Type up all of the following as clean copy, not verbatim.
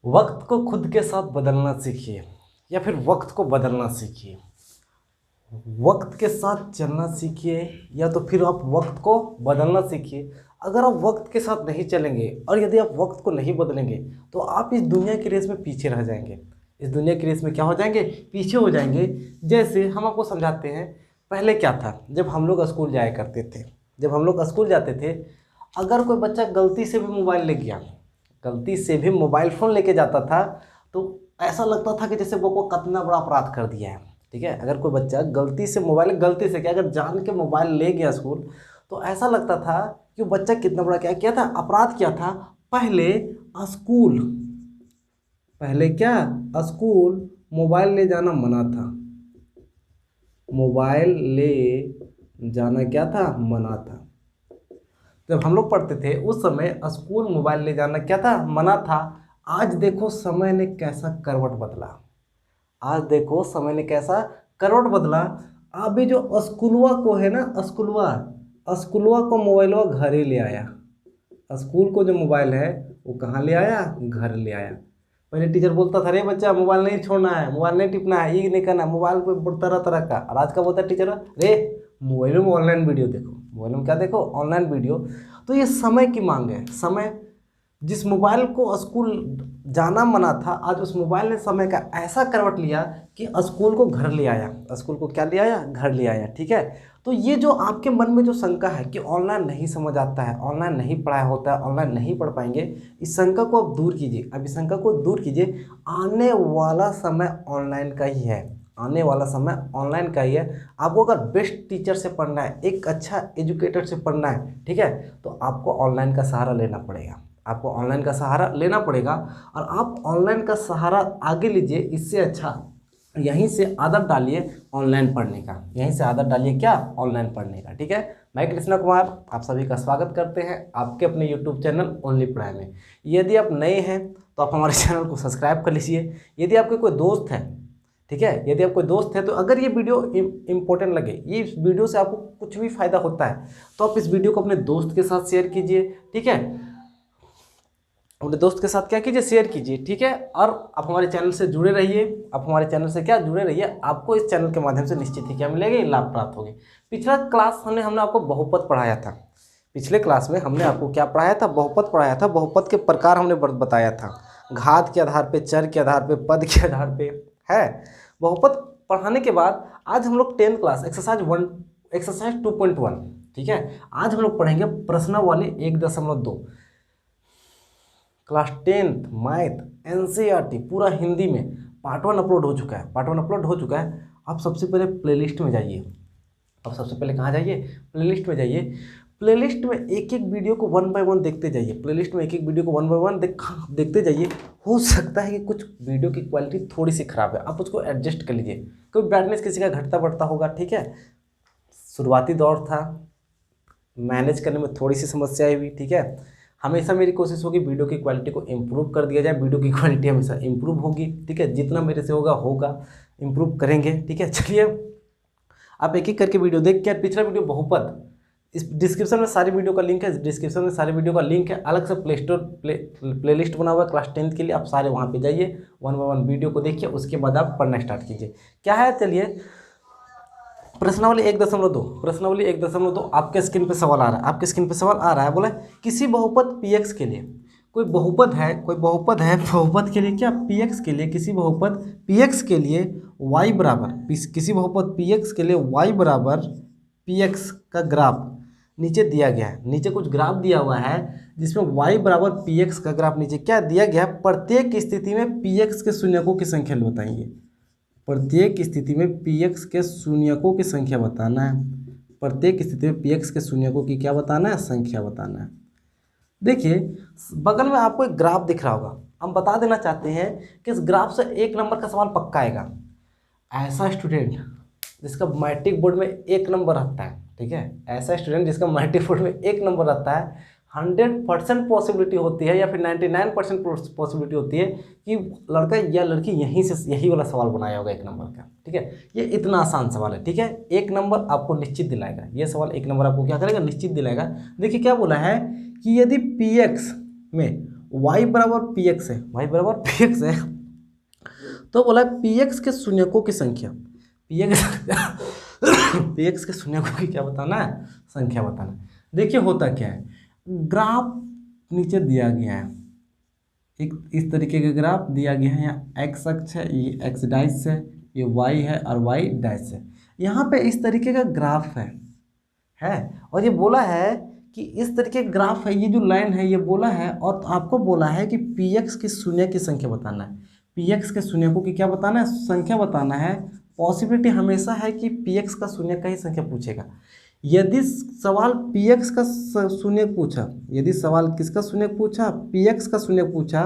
वक्त को खुद के साथ बदलना सीखिए या फिर वक्त को बदलना सीखिए। वक्त के साथ चलना सीखिए या तो फिर आप वक्त को बदलना सीखिए। अगर आप वक्त के साथ नहीं चलेंगे और यदि आप वक्त को नहीं बदलेंगे तो आप इस दुनिया की रेस में पीछे रह जाएंगे। इस दुनिया की रेस में क्या हो जाएंगे? पीछे हो जाएंगे। जैसे हम आपको समझाते हैं, पहले क्या था, जब हम लोग स्कूल जाया करते थे, जब हम लोग स्कूल जाते थे, अगर कोई बच्चा गलती से भी मोबाइल ले गया, गलती से भी मोबाइल फ़ोन लेके जाता था तो ऐसा लगता था कि जैसे वो कितना बड़ा अपराध कर दिया है। ठीक है, अगर कोई बच्चा गलती से मोबाइल, गलती से क्या, अगर जान के मोबाइल ले गया स्कूल तो ऐसा लगता था कि वो बच्चा कितना बड़ा क्या किया था, अपराध किया था। पहले स्कूल, पहले क्या, स्कूल मोबाइल ले जाना मना था। मोबाइल ले जाना क्या था, मना था। जब हम लोग पढ़ते थे उस समय स्कूल मोबाइल ले जाना क्या था, मना था। आज देखो समय ने कैसा करवट बदला, आज देखो समय ने कैसा करवट बदला। अभी जो स्कूलवा को है ना, स्कूलवा, स्कूलवा को मोबाइलवा घर ही ले आया। स्कूल को जो मोबाइल है वो कहाँ ले आया, घर ले आया। पहले टीचर बोलता था, अरे बच्चा मोबाइल नहीं छोड़ना है, मोबाइल नहीं टिपना है, ये नहीं करना, मोबाइल पे तरह तरह का। और आज का बोलता है टीचर, अरे मोबाइल में ऑनलाइन वीडियो देखो, मोबाइल में क्या देखो, ऑनलाइन वीडियो। तो ये समय की मांग है। समय, जिस मोबाइल को स्कूल जाना मना था, आज उस मोबाइल ने समय का ऐसा करवट लिया कि स्कूल को घर ले आया। स्कूल को क्या ले आया, घर ले आया। ठीक है, तो ये जो आपके मन में जो शंका है कि ऑनलाइन नहीं समझ आता है, ऑनलाइन नहीं पढ़ाया होता है, ऑनलाइन नहीं पढ़ पाएंगे, इस शंका को आप दूर कीजिए। अब इस शंका को दूर कीजिए। आने वाला समय ऑनलाइन का ही है, आने वाला समय ऑनलाइन का ही है। आपको अगर बेस्ट टीचर से पढ़ना है, एक अच्छा एजुकेटर से पढ़ना है, ठीक है, तो आपको ऑनलाइन का सहारा लेना पड़ेगा। आपको ऑनलाइन का सहारा लेना पड़ेगा और आप ऑनलाइन का सहारा आगे लीजिए। इससे अच्छा यहीं से आदत डालिए ऑनलाइन पढ़ने का, यहीं से आदत डालिए क्या, ऑनलाइन पढ़ने का। ठीक है, मैं कृष्णा कुमार आप सभी का स्वागत करते हैं आपके अपने यूट्यूब चैनल ओनली पढ़ाई में। यदि आप नए हैं तो आप हमारे चैनल को सब्सक्राइब कर लीजिए। यदि आपके कोई दोस्त है, ठीक है, यदि आप कोई दोस्त है तो अगर ये वीडियो इंपॉर्टेंट लगे, ये वीडियो से आपको कुछ भी फायदा होता है तो आप इस वीडियो को अपने दोस्त के साथ शेयर कीजिए। ठीक है, अपने दोस्त के साथ क्या कीजिए, शेयर कीजिए। ठीक है, और आप हमारे चैनल से जुड़े रहिए। आप हमारे चैनल से क्या, जुड़े रहिए। आपको इस चैनल के माध्यम से निश्चित ही क्या मिलेगी, लाभ प्राप्त होगी। पिछला क्लास हमने आपको बहुपद पढ़ाया था। पिछले क्लास में हमने आपको क्या पढ़ाया था, बहुपद पढ़ाया था। बहुपद के प्रकार हमने बताया था, घात के आधार पे, चर के आधार पे, पद के आधार पे है। बहुपद पढ़ाने के बाद आज हम लोग 10th क्लास एक्सरसाइज 2.1, ठीक है, आज हम लोग पढ़ेंगे प्रश्नावली 1.2। क्लास 10th मैथ एनसीईआरटी पूरा हिंदी में पार्ट 1 अपलोड हो चुका है, पार्ट 1 अपलोड हो चुका है। आप सबसे पहले प्लेलिस्ट में जाइए। अब सबसे पहले कहाँ जाइए, प्लेलिस्ट में जाइए। प्लेलिस्ट में एक एक वीडियो को 1 बाय 1 देखते जाइए। प्लेलिस्ट में एक एक वीडियो को 1 बाय 1 देखते जाइए। हो सकता है कि कुछ वीडियो की क्वालिटी थोड़ी सी ख़राब है, आप उसको एडजस्ट कर लीजिए। कोई ब्राइटनेस किसी का घटता बढ़ता होगा, ठीक है, शुरुआती दौर था, मैनेज करने में थोड़ी सी समस्या हुई। ठीक है, हमेशा मेरी कोशिश होगी वीडियो की क्वालिटी को इम्प्रूव कर दिया जाए। वीडियो की क्वालिटी हमेशा इम्प्रूव होगी। ठीक है, जितना मेरे से होगा इम्प्रूव करेंगे। ठीक है, चलिए आप एक एक करके वीडियो देख के, पिछला वीडियो बहुपद, इस डिस्क्रिप्शन में सारी वीडियो का लिंक है, डिस्क्रिप्शन में सारी वीडियो का लिंक है। अलग से प्लेलिस्ट बना हुआ है क्लास 10th के लिए, आप सारे वहाँ पे जाइए, 1 बाय 1 वीडियो को देखिए, उसके बाद आप पढ़ना स्टार्ट कीजिए। क्या है, चलिए प्रश्नावली 1.2, प्रश्नावली 1.2 आपके स्क्रीन पे सवाल आ रहा है, आपके स्क्रीन पे सवाल आ रहा है। बोला किसी बहुपद px के लिए, कोई बहुपद है, बहुपद के लिए क्या, px के लिए, किसी बहुपद px के लिए y बराबर, किसी बहुपद px के लिए y बराबर px का ग्राफ नीचे दिया गया है। नीचे कुछ ग्राफ दिया हुआ है जिसमें y बराबर px का ग्राफ नीचे क्या दिया गया है, प्रत्येक स्थिति में px के शून्यकों की संख्या बताएंगे। प्रत्येक स्थिति में px के शून्यकों की संख्या बताना है। प्रत्येक स्थिति में px के शून्यकों की क्या बताना है, संख्या बताना है। देखिए बगल में आपको एक ग्राफ दिख रहा होगा। हम बता देना चाहते हैं कि इस ग्राफ से 1 नंबर का सवाल पक्का आएगा। ऐसा स्टूडेंट जिसका मैट्रिक बोर्ड में 1 नंबर रहता है, ठीक है, ऐसा स्टूडेंट जिसका मैट्रिक बोर्ड में 1 नंबर रहता है, 100% पॉसिबिलिटी होती है या फिर 99% पॉसिबिलिटी होती है कि लड़का या लड़की यहीं से यही वाला सवाल बनाया होगा 1 नंबर का। ठीक है, ये इतना आसान सवाल है। ठीक है, 1 नंबर आपको निश्चित दिलाएगा, ये सवाल 1 नंबर आपको क्या करेगा, निश्चित दिलाएगा। देखिए क्या बोला है कि यदि px में y बराबर पी एक्स है, y बराबर पी एक्स है, तो बोला पी एक्स के शून्यकों की संख्या, पी एक्स के शून्यकों की क्या बताना है, संख्या बताना है। देखिए होता क्या है, ग्राफ नीचे दिया गया है, एक इस तरीके का ग्राफ दिया गया है, यहाँ एक्स अक्ष है, ये एक्स डाइस है, ये वाई है और वाई डाइस है। यहाँ पे इस तरीके का ग्राफ है और ये बोला है कि इस तरीके का ग्राफ है, ये जो लाइन है ये बोला है, और आपको बोला है कि पी एक्स के शून्य की संख्या बताना है, पी एक्स के शून्यकों की क्या बताना है, संख्या बताना है। पॉसिबिलिटी हमेशा है कि पी एक्स का शून्य का ही संख्या पूछेगा। यदि सवाल पी एक्स का शून्य पूछा, यदि सवाल किसका शून्य पूछा, पी एक्स का शून्य पूछा,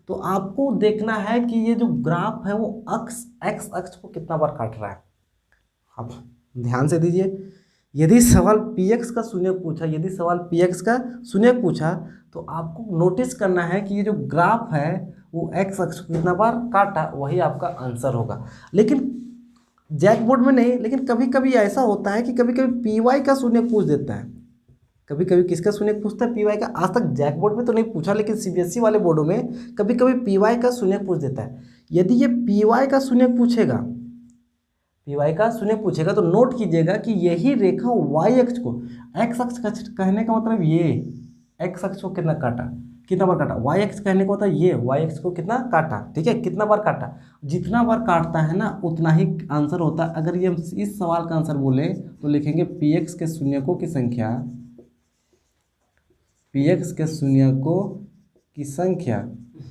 तो आपको देखना है कि ये जो ग्राफ है वो एक्स अक्ष को कितना बार काट रहा है। अब ध्यान से दीजिए, यदि सवाल पी एक्स का शून्य पूछा, यदि सवाल पी एक्स का शून्य पूछा, तो आपको नोटिस करना है कि ये जो ग्राफ है वो एक्स अक्ष को कितना बार काटा, वही आपका आंसर होगा। लेकिन जैक बोर्ड में नहीं, लेकिन कभी कभी ऐसा होता है कि कभी कभी पी वाई का शून्य पूछ देता है, कभी कभी किसका शून्य पूछता है, पी वाई का। आज तक जैक बोर्ड में तो नहीं पूछा, लेकिन सीबीएसई वाले बोर्डों में कभी कभी पी वाई का शून्य पूछ देता है। यदि ये पी वाई का शून्य पूछेगा, पी वाई का शून्य पूछेगा, तो नोट कीजिएगा कि यही रेखा वाई अक्ष को, एक्स अक्ष का कहने का मतलब ये एक्स अक्ष को कितना काटा, कितना बार काटा, वाई एक्स कहने को होता है ये वाई एक्स को कितना काटा, ठीक है, कितना बार काटा, जितना बार काटता है ना उतना ही आंसर होता है। अगर ये इस सवाल का आंसर बोले तो लिखेंगे पी एक्स के शून्यकों की संख्या, पी एक्स के शून्यकों की संख्या,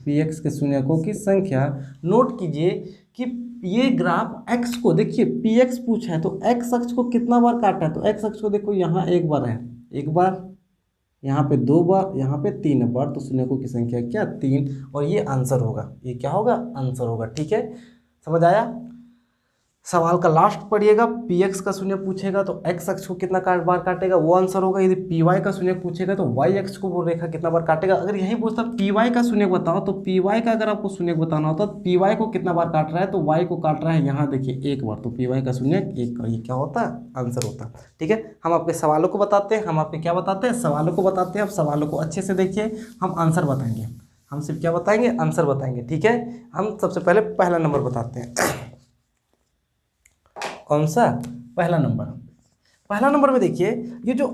पी एक्स के शून्यकों की संख्या। नोट कीजिए कि ये ग्राफ एक्स को देखिए, पी एक्स पूछा है तो एक्स अक्ष को कितना बार काटा है, तो एक्स अक्ष को देखो यहाँ एक बार है, एक बार, यहाँ पे दो बार, यहाँ पे तीन बार, तो शून्यकों की संख्या क्या, 3, और ये आंसर होगा, ये क्या होगा, आंसर होगा। ठीक है, समझ आया। सवाल का लास्ट पढ़िएगा, पी एक्स का शून्य पूछेगा तो एक्स अक्ष को कितना बार काटेगा, वो आंसर होगा। यदि पी वाई का शून्य पूछेगा तो वाई अक्ष को वो रेखा कितना बार काटेगा। अगर यही पूछता पी वाई का शून्य बताओ, तो पी वाई का अगर आपको शून्य बताना होता तो पी वाई को कितना बार काट रहा है, तो वाई को काट रहा है यहाँ देखिए एक बार, तो पी वाई का शून्य एक, ये क्या होता है, आंसर होता है। ठीक है, हम आपके सवालों को बताते हैं, हम आपके क्या बताते हैं, सवालों को बताते हैं। आप सवालों को अच्छे से देखिए, हम आंसर बताएंगे, हम सिर्फ क्या बताएंगे, आंसर बताएंगे। ठीक है, हम सबसे पहले पहला नंबर बताते हैं। कौन सा, पहला नंबर। पहला नंबर में देखिए, ये जो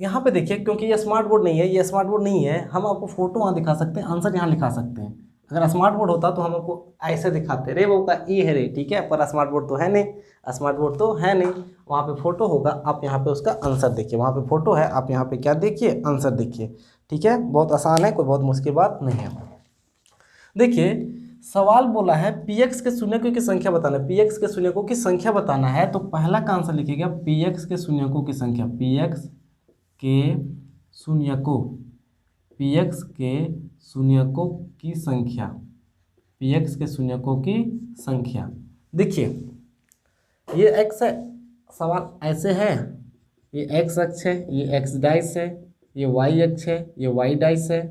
यहाँ पे देखिए, क्योंकि ये स्मार्ट बोर्ड नहीं है, ये स्मार्ट बोर्ड नहीं है, हम आपको फोटो वहाँ दिखा सकते हैं, आंसर यहाँ लिखा सकते हैं। अगर स्मार्ट बोर्ड होता तो हम आपको ऐसे दिखाते, रे वो का ए है रे, ठीक है, पर स्मार्ट बोर्ड तो है नहीं, स्मार्ट बोर्ड तो है नहीं। वहाँ पे फोटो होगा, आप यहाँ पे उसका आंसर देखिए, वहाँ पे फोटो है, आप यहाँ पे क्या देखिए, आंसर देखिए। ठीक है, बहुत आसान है, कोई बहुत मुश्किल बात नहीं है। देखिए सवाल बोला है पी एक्स के शून्यकों की संख्या बताना है, पी एक्स के शून्यकों की संख्या बताना है, तो पहला का आंसर लिखिएगा पी एक्स के शून्यकों की संख्या, पी एक्स के शून्यकों, पी एक्स के शून्यकों की संख्या, पी एक्स के शून्यकों की संख्या। देखिए ये एक्स है, सवाल ऐसे है, ये एक्स अक्ष है, ये एक्स डाइस है, ये वाई अक्ष है, ये वाई डाइस है,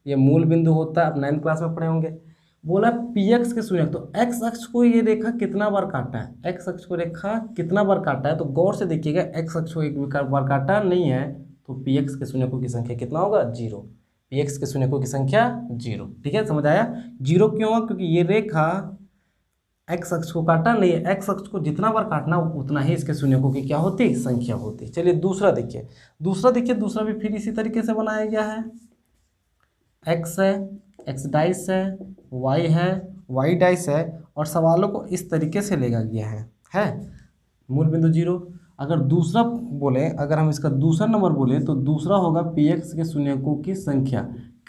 ये मूल बिंदु होता है, आप 9th क्लास में पढ़े होंगे। बोला पी एक्स के शून्य, तो एक्स अक्ष को ये रेखा कितना बार काटा है, एक्स अक्ष को रेखा कितना बार काटा है, तो गौर से देखिएगा, एक्स अक्ष को एक भी बार काटा नहीं है, तो पी एक्स के शून्यकों की संख्या कितना होगा, 0। पी एक्स के शून्यकों की संख्या 0। ठीक है, समझ आया। 0 क्यों हुआ, क्योंकि ये रेखा एक्स अक्ष को काटा नहीं है, एक्स अक्ष को जितना बार काटना उतना ही इसके शून्यकों की क्या होती, संख्या होती। चलिए दूसरा देखिए, दूसरा देखिए, दूसरा भी फिर इसी तरीके से बनाया गया है, एक्स है, एक्स डाइस है, वाई है, वाई डाइस है, और सवालों को इस तरीके से लेगा गया है मूल बिंदु 0। अगर दूसरा बोले, अगर हम इसका दूसरा नंबर बोले, तो दूसरा होगा पी एक्स के शून्यकों की संख्या।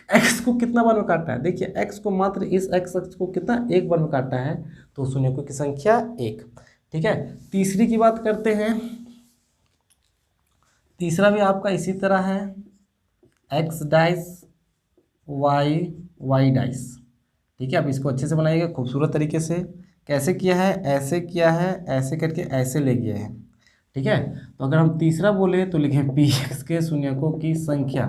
एक्स को कितना बार में काटता है, देखिए एक्स को मात्र इस एक्स अक्ष को कितना, एक बार में काटता है, तो शून्यकों की संख्या 1। ठीक है, तीसरी की बात करते हैं। तीसरा भी आपका इसी तरह है, x dice, y, y dice. ठीक है, अब इसको अच्छे से बनाइएगा खूबसूरत तरीके से। कैसे किया है, ऐसे किया है, ऐसे करके ऐसे ले गए हैं। ठीक है, तो अगर हम तीसरा बोले तो लिखें पी एक्स के शून्यकों की संख्या,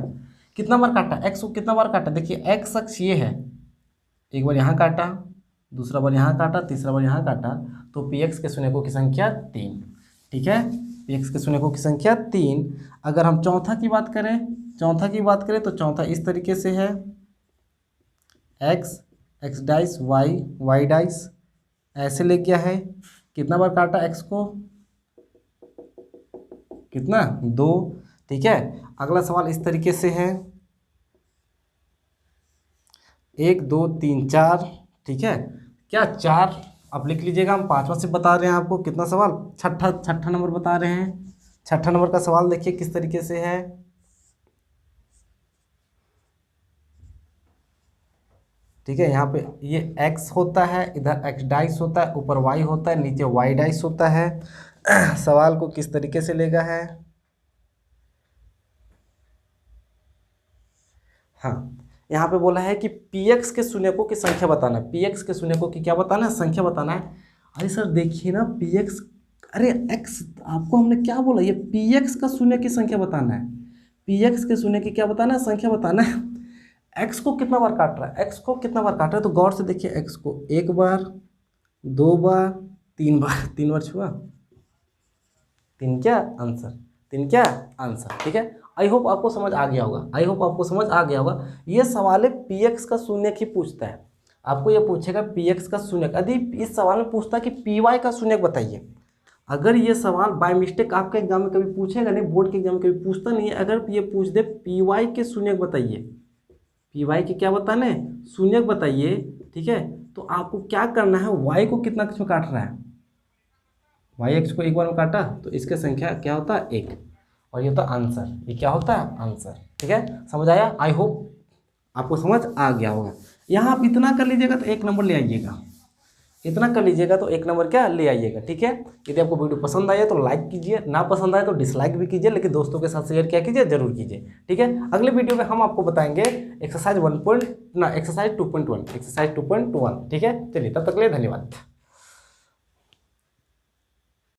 कितना बार काटा, एक्स को कितना बार काटा, देखिए एक्स अक्ष ये है, एक बार यहाँ काटा, दूसरा बार यहाँ काटा, तीसरा बार यहाँ काटा, तो पी एक्स के शून्यकों की संख्या 3। ठीक है, पी एक्स के शून्यकों की संख्या 3। अगर हम चौथा की बात करें, चौथा की बात करें तो चौथा इस तरीके से है, x, x dice y, y dice, ऐसे ले गया है। कितना बार काटा एक्स को? कितना? 2। ठीक है, अगला सवाल इस तरीके से है, 1 2 3 4। ठीक है, क्या 4? अब लिख लीजिएगा, हम 5वां से बता रहे हैं आपको। कितना सवाल? छठा नंबर बता रहे हैं। छठा नंबर का सवाल देखिए किस तरीके से है। ठीक है, यहाँ पे ये x होता है, इधर x डाइस होता है, ऊपर y होता है, नीचे y डाइस होता है। सवाल को किस तरीके से लेगा है? हाँ, यहाँ पे बोला है कि px के शून्यकों की संख्या बताना है। px के शून्यकों की क्या बताना है? संख्या बताना है। अरे सर देखिए ना, px, अरे x, आपको हमने क्या बोला? ये px का शून्य की संख्या बताना है। px के शून्य की क्या बताना है? संख्या बताना है। x को कितना बार काट रहा है? x को कितना बार काट रहा है? तो गौर से देखिए, x को 1 बार, 2 बार, 3 बार। 3 बार छुआ, 3 क्या आंसर, 3 क्या आंसर। ठीक है, आई होप आपको समझ आ गया होगा। आई होप आपको समझ आ गया होगा। ये सवाल है px का शून्यक ही पूछता है। आपको ये पूछेगा px का शून्यक। यदि इस सवाल में पूछता है कि py का शून्यक बताइए, अगर ये सवाल बाय मिस्टेक आपके एग्जाम में कभी पूछेगा नहीं, बोर्ड के एग्जाम में कभी पूछता नहीं है, अगर ये पूछ दे py के शून्यक बताइए, py के क्या बताना है? शून्यक बताइए। ठीक है, तो आपको क्या करना है? y को कितना में काट रहा है? y x को 1 बार में काटा, तो इसका संख्या क्या होता है? 1, और ये होता है आंसर। ये क्या होता है? आंसर। ठीक है, समझ आया? आई होप आपको समझ आ गया होगा। यहाँ आप इतना कर लीजिएगा तो 1 नंबर ले आइएगा। इतना कर लीजिएगा तो 1 नंबर क्या ले आइएगा। ठीक है, यदि आपको वीडियो पसंद आया तो लाइक कीजिए, ना पसंद आए तो डिसलाइक भी कीजिए, लेकिन दोस्तों के साथ शेयर क्या कीजिए, जरूर कीजिए। ठीक है, अगले वीडियो में हम आपको बताएंगे एक्सरसाइज 2.1। ठीक है, चलिए तब तक के लिए धन्यवाद।